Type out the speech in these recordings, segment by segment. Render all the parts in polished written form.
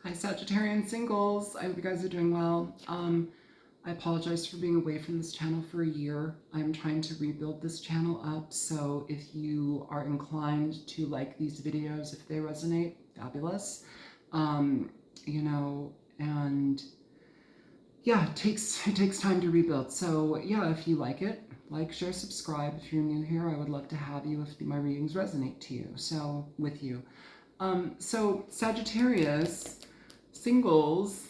Hi Sagittarian singles, I hope you guys are doing well. I apologize for being away from this channel for a year. I'm trying to rebuild this channel up, so if you are inclined to like these videos, if they resonate, fabulous. You know, and yeah, it takes time to rebuild. So yeah, if you like it, like, share, subscribe. If you're new here, I would love to have you if my readings resonate to you. So with you. So Sagittarius singles,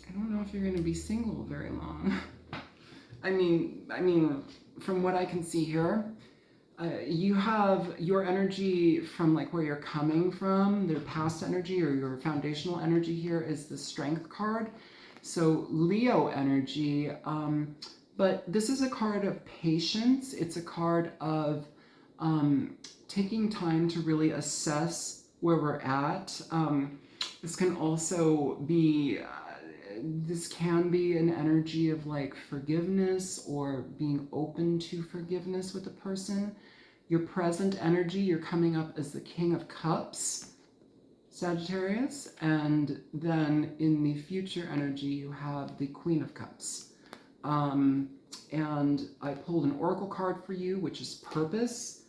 I don't know if you're going to be single very long. I mean, from what I can see here, you have your energy from like where you're coming from, their past energy or your foundational energy here is the Strength card. So Leo energy, but this is a card of patience. It's a card of taking time to really assess where we're at. This can also be this can be an energy of like forgiveness or being open to forgiveness with a person. Your present energy, you're coming up as the King of Cups, Sagittarius, and then in the future energy you have the Queen of Cups. And I pulled an oracle card for you, which is purpose.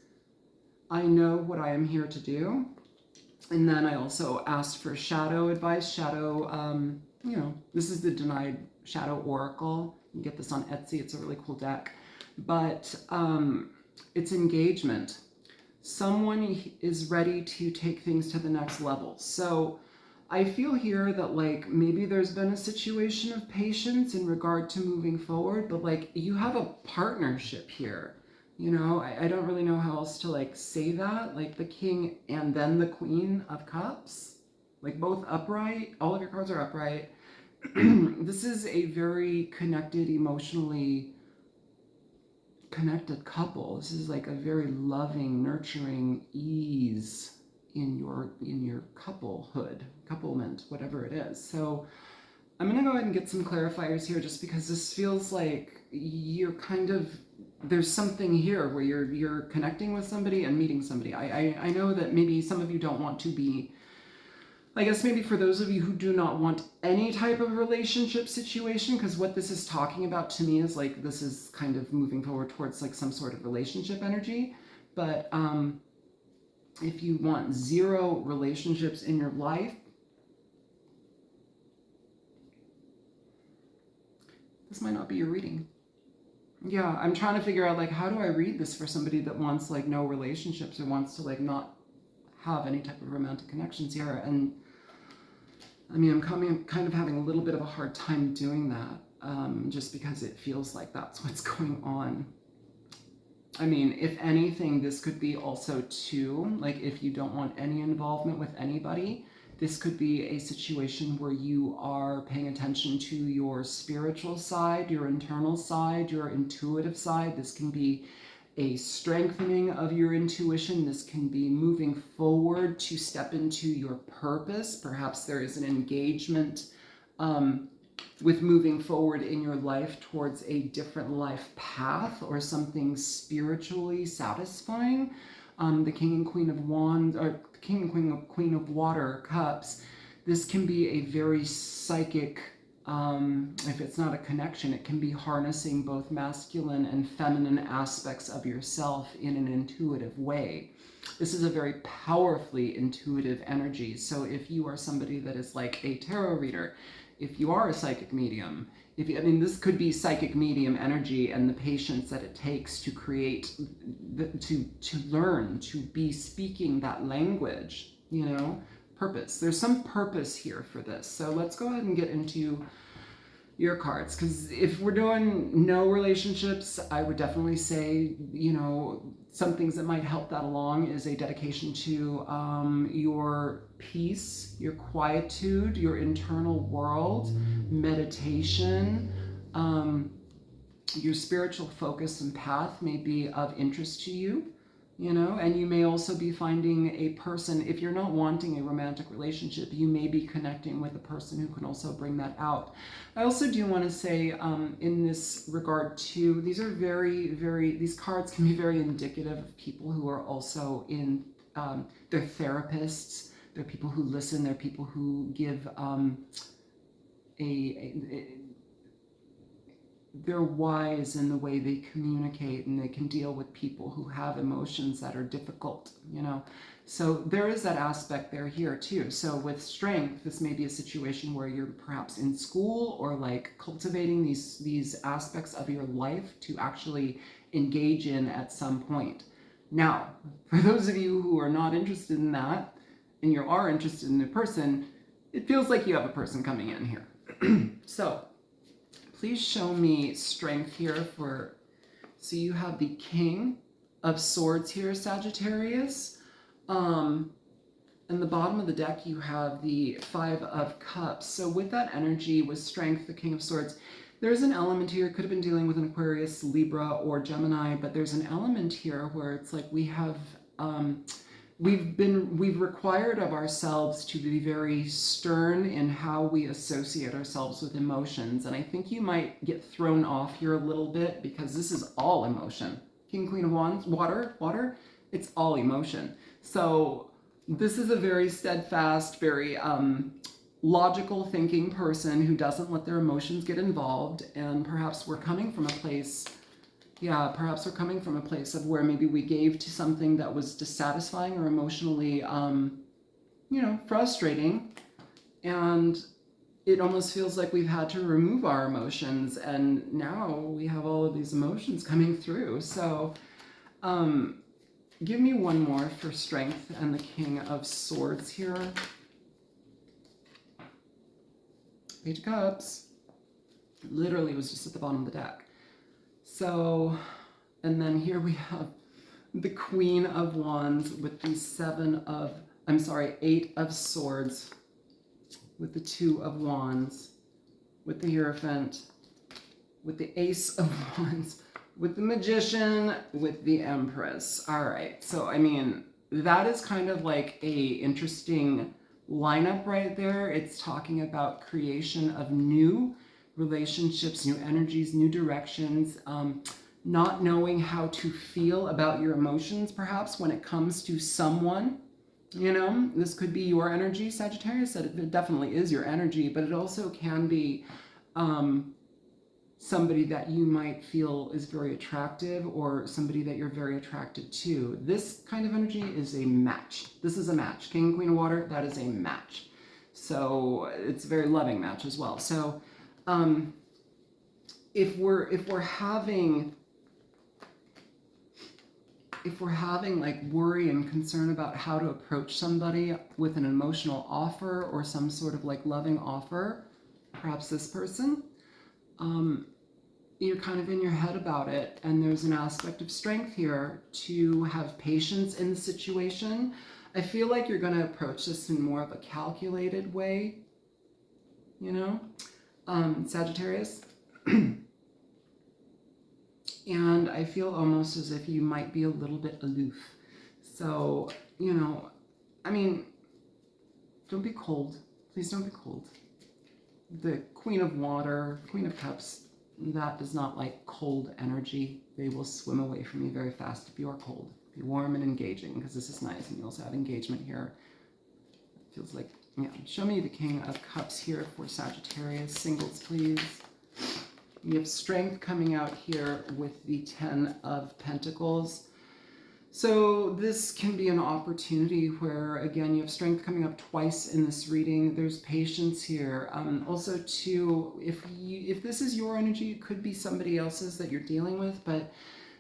I know what I am here to do. And then I also asked for shadow advice. Shadow, you know, this is the Denied Shadow Oracle. You can get this on Etsy. It's a really cool deck. But it's engagement. Someone is ready to take things to the next level. So I feel here that like maybe there's been a situation of patience in regard to moving forward, but like you have a partnership here. You know, I don't really know how else to like say that. Like the King and then the Queen of Cups, like both upright. All of your cards are upright. This is a very connected, emotionally connected couple. This is like a very loving, nurturing ease in your couplement, whatever it is. So I'm gonna go ahead and get some clarifiers here, just because this feels like you're kind of, there's something here where you're connecting with somebody and meeting somebody. I know that maybe some of you don't want to be, I guess maybe for those of you who do not want any type of relationship situation, because what this is talking about to me is like this is kind of moving forward towards like some sort of relationship energy. But if you want zero relationships in your life, this might not be your reading. Yeah, I'm trying to figure out like how do I read this for somebody that wants like no relationships or wants to like not have any type of romantic connections here. And I mean, I'm kind of having a little bit of a hard time doing that, just because it feels like that's what's going on. I mean, if anything, this could be also too, like if you don't want any involvement with anybody, this could be a situation where you are paying attention to your spiritual side, your internal side, your intuitive side. This can be a strengthening of your intuition. This can be moving forward to step into your purpose. Perhaps there is an engagement with moving forward in your life towards a different life path or something spiritually satisfying. The King and Queen of Wands, or King and Queen of Water Cups, this can be a very psychic, if it's not a connection, it can be harnessing both masculine and feminine aspects of yourself in an intuitive way. This is a very powerfully intuitive energy. So if you are somebody that is like a tarot reader, if you are a psychic medium, I mean, this could be psychic medium energy and the patience that it takes to create, to learn, to be speaking that language, you know, purpose. There's some purpose here for this. So let's go ahead and get into your cards, because if we're doing no relationships, I would definitely say, you know, some things that might help that along is a dedication to your peace, your quietude, your internal world, meditation, your spiritual focus and path may be of interest to you. You know, and you may also be finding a person, if you're not wanting a romantic relationship, you may be connecting with a person who can also bring that out. I also do want to say in this regard too, these are these cards can be very indicative of people who are also in, they're therapists, They're people who listen. They're people who give they're wise in the way they communicate, and they can deal with people who have emotions that are difficult, you know. So there is that aspect there here too. So with strength, this may be a situation where you're perhaps in school or like cultivating these aspects of your life to actually engage in at some point. Now, for those of you who are not interested in that, and you are interested in a person, it feels like you have a person coming in here. So please show me strength here for, so you have the King of Swords here, Sagittarius. In the bottom of the deck, you have the Five of Cups. So with that energy, with strength, the King of Swords, there's an element here, could have been dealing with an Aquarius, Libra, or Gemini, but there's an element here where it's like we have, we've required of ourselves to be very stern in how we associate ourselves with emotions. And I think you might get thrown off here a little bit because this is all emotion. King, Queen of Wands, water, it's all emotion. So this is a very steadfast, very logical thinking person who doesn't let their emotions get involved. And perhaps we're coming from a place, perhaps we're coming from a place of where maybe we gave to something that was dissatisfying or emotionally, frustrating. And it almost feels like we've had to remove our emotions. And now we have all of these emotions coming through. So, give me one more for strength and the King of Swords here. Page of Cups. Literally was just at the bottom of the deck. So, and then here we have the Queen of Wands with the Eight of Swords, with the Two of Wands, with the Hierophant, with the Ace of Wands, with the Magician, with the Empress. All right, so I mean, that is kind of like a interesting lineup right there. It's talking about creation of new relationships, new energies, new directions, not knowing how to feel about your emotions perhaps when it comes to someone. You know, this could be your energy, Sagittarius. It definitely is your energy, but it also can be somebody that you might feel is very attractive, or somebody that you're very attracted to. This kind of energy is a match. This is a match. King and Queen of Water, that is a match. So it's a very loving match as well. So if we're having like worry and concern about how to approach somebody with an emotional offer or some sort of like loving offer, perhaps this person, you're kind of in your head about it, and there's an aspect of strength here to have patience in the situation. I feel like you're going to approach this in more of a calculated way, you know, Sagittarius. And I feel almost as if you might be a little bit aloof. So, you know, I mean, don't be cold. Please don't be cold. The Queen of Water, Queen of Cups, that does not like cold energy. They will swim away from you very fast if you are cold. Be warm and engaging, because this is nice. And you also have engagement here. It feels like, yeah. Show me the King of Cups here for Sagittarius. Singles, please. You have strength coming out here with the Ten of Pentacles. So this can be an opportunity where, again, you have strength coming up twice in this reading. There's patience here. Also, too, if this is your energy, it could be somebody else's that you're dealing with, but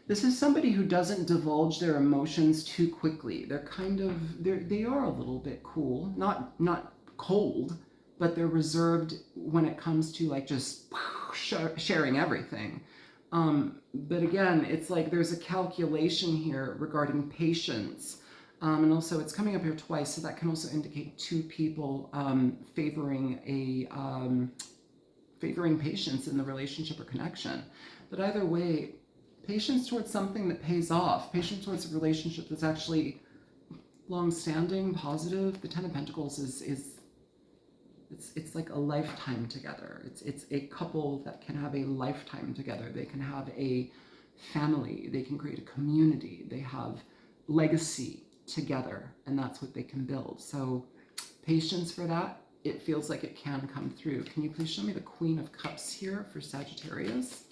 this is somebody who doesn't divulge their emotions too quickly. They're kind of, they are a little bit cool, not cold, but they're reserved when it comes to like just sharing everything. But again, it's like there's a calculation here regarding patience. And also it's coming up here twice, so that can also indicate two people favoring patience in the relationship or connection. But either way, patience towards something that pays off, patience towards a relationship that's actually long-standing, positive. The Ten of Pentacles it's like a lifetime together. It's a couple that can have a lifetime together. They can have a family. They can create a community. They have legacy together, and that's what they can build. So patience for that, it feels like it can come through. Can you please show me the Queen of Cups here for Sagittarius?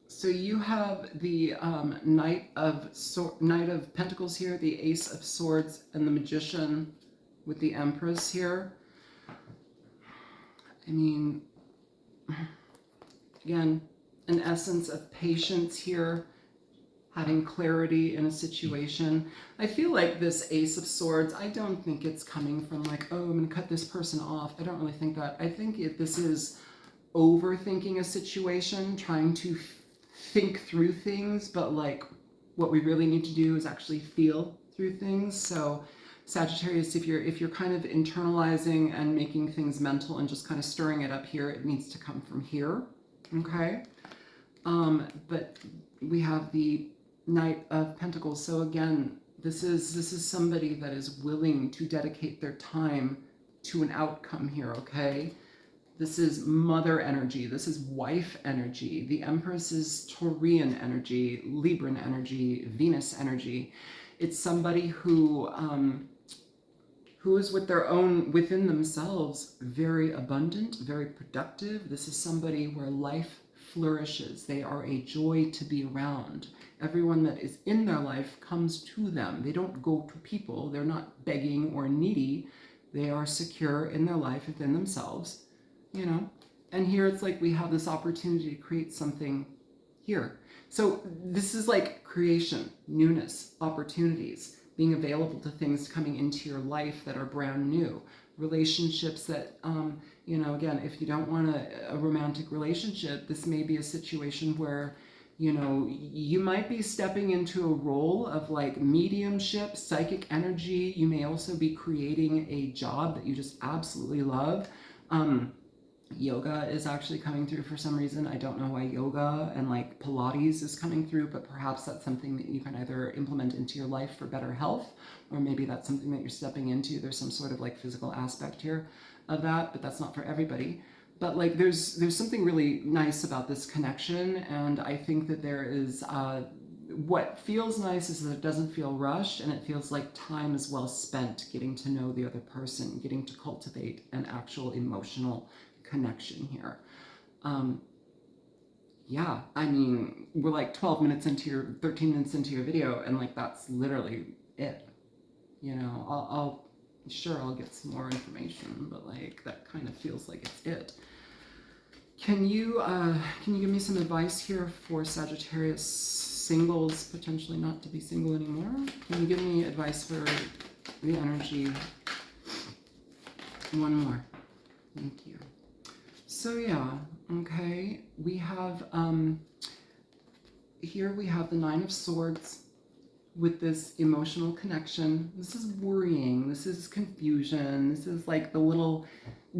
So you have the Knight of Pentacles here, the Ace of Swords, and the Magician with the Empress here. I mean, again, an essence of patience here, having clarity in a situation. I feel like this Ace of Swords, I don't think it's coming from like, oh, I'm going to cut this person off. I don't really think that. I think this is overthinking a situation, trying to think through things, but like what we really need to do is actually feel through things. So Sagittarius, if you're kind of internalizing and making things mental and just kind of stirring it up here, it needs to come from here, okay? But we have the Knight of Pentacles. So again, this is somebody that is willing to dedicate their time to an outcome here, okay? This is mother energy. This is wife energy. The Empress is Taurian energy, Libran energy, Venus energy. It's somebody who is within themselves, very abundant, very productive. This is somebody where life flourishes. They are a joy to be around. Everyone that is in their life comes to them. They don't go to people. They're not begging or needy. They are secure in their life within themselves. You know, and here it's like we have this opportunity to create something here. So this is like creation, newness, opportunities, being available to things coming into your life that are brand new, relationships that, you know, again, if you don't want a romantic relationship, this may be a situation where, you know, you might be stepping into a role of like mediumship, psychic energy. You may also be creating a job that you just absolutely love. Yoga is actually coming through for some reason. I don't know why yoga and like Pilates is coming through, but perhaps that's something that you can either implement into your life for better health, or maybe that's something that you're stepping into. There's some sort of like physical aspect here of that, but that's not for everybody. But like there's something really nice about this connection, and I think that there is what feels nice is that it doesn't feel rushed, and it feels like time is well spent getting to know the other person, getting to cultivate an actual emotional connection here. Yeah, I mean, we're like 13 minutes into your video, and like that's literally it. You know, I'll get some more information, but like that kind of feels like it's it. Can you give me some advice here for Sagittarius singles, potentially not to be single anymore? Can you give me advice for the energy? One more. Thank you. So yeah, okay, we have, here we have the Nine of Swords with this emotional connection. This is worrying, this is confusion, this is like the little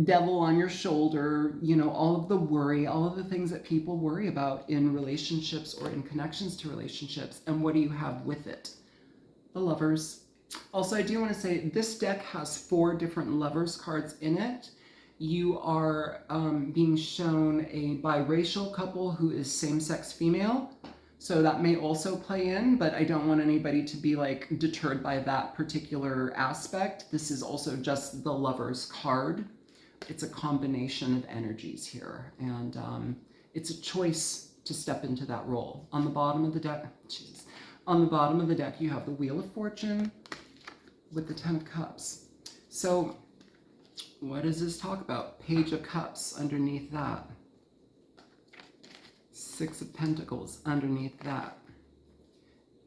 devil on your shoulder, you know, all of the worry, all of the things that people worry about in relationships or in connections to relationships. And what do you have with it? The Lovers. Also, I do want to say this deck has 4 different Lovers cards in it. You are being shown a biracial couple who is same-sex female. So that may also play in, but I don't want anybody to be like deterred by that particular aspect. This is also just the Lover's card. It's a combination of energies here, and it's a choice to step into that role. On the bottom of the deck, you have the Wheel of Fortune with the 10 of Cups. So what does this talk about? Page of Cups underneath that. 6 of Pentacles underneath that.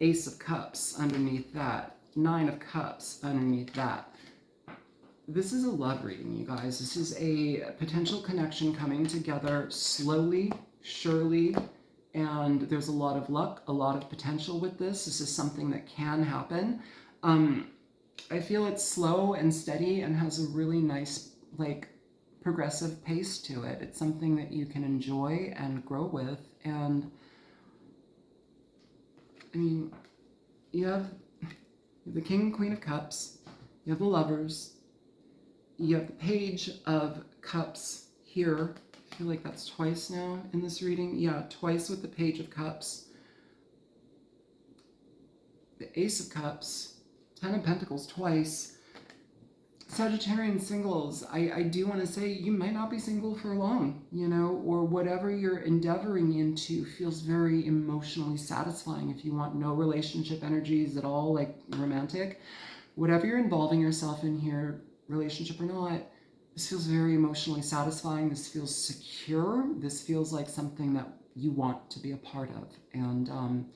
Ace of Cups underneath that. 9 of Cups underneath that. This is a love reading, you guys. This is a potential connection coming together slowly, surely, and there's a lot of luck, a lot of potential with this. This is something that can happen. I feel it's slow and steady and has a really nice, like, progressive pace to it. It's something that you can enjoy and grow with. And I mean, you have the King and Queen of Cups, you have the Lovers, you have the Page of Cups here I feel like that's twice now in this reading. Yeah, twice with the Page of Cups, the Ace of Cups, Ten of Pentacles twice. Sagittarian singles, I do want to say you might not be single for long, you know, or whatever you're endeavoring into feels very emotionally satisfying. If you want no relationship energies at all, like romantic, whatever you're involving yourself in here, relationship or not, this feels very emotionally satisfying. This feels secure. This feels like something that you want to be a part of. And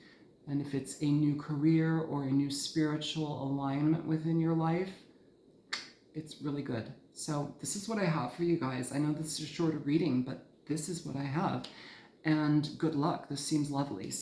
if it's a new career or a new spiritual alignment within your life, it's really good. So this is what I have for you guys. I know this is a shorter reading, but this is what I have. And good luck. This seems lovely.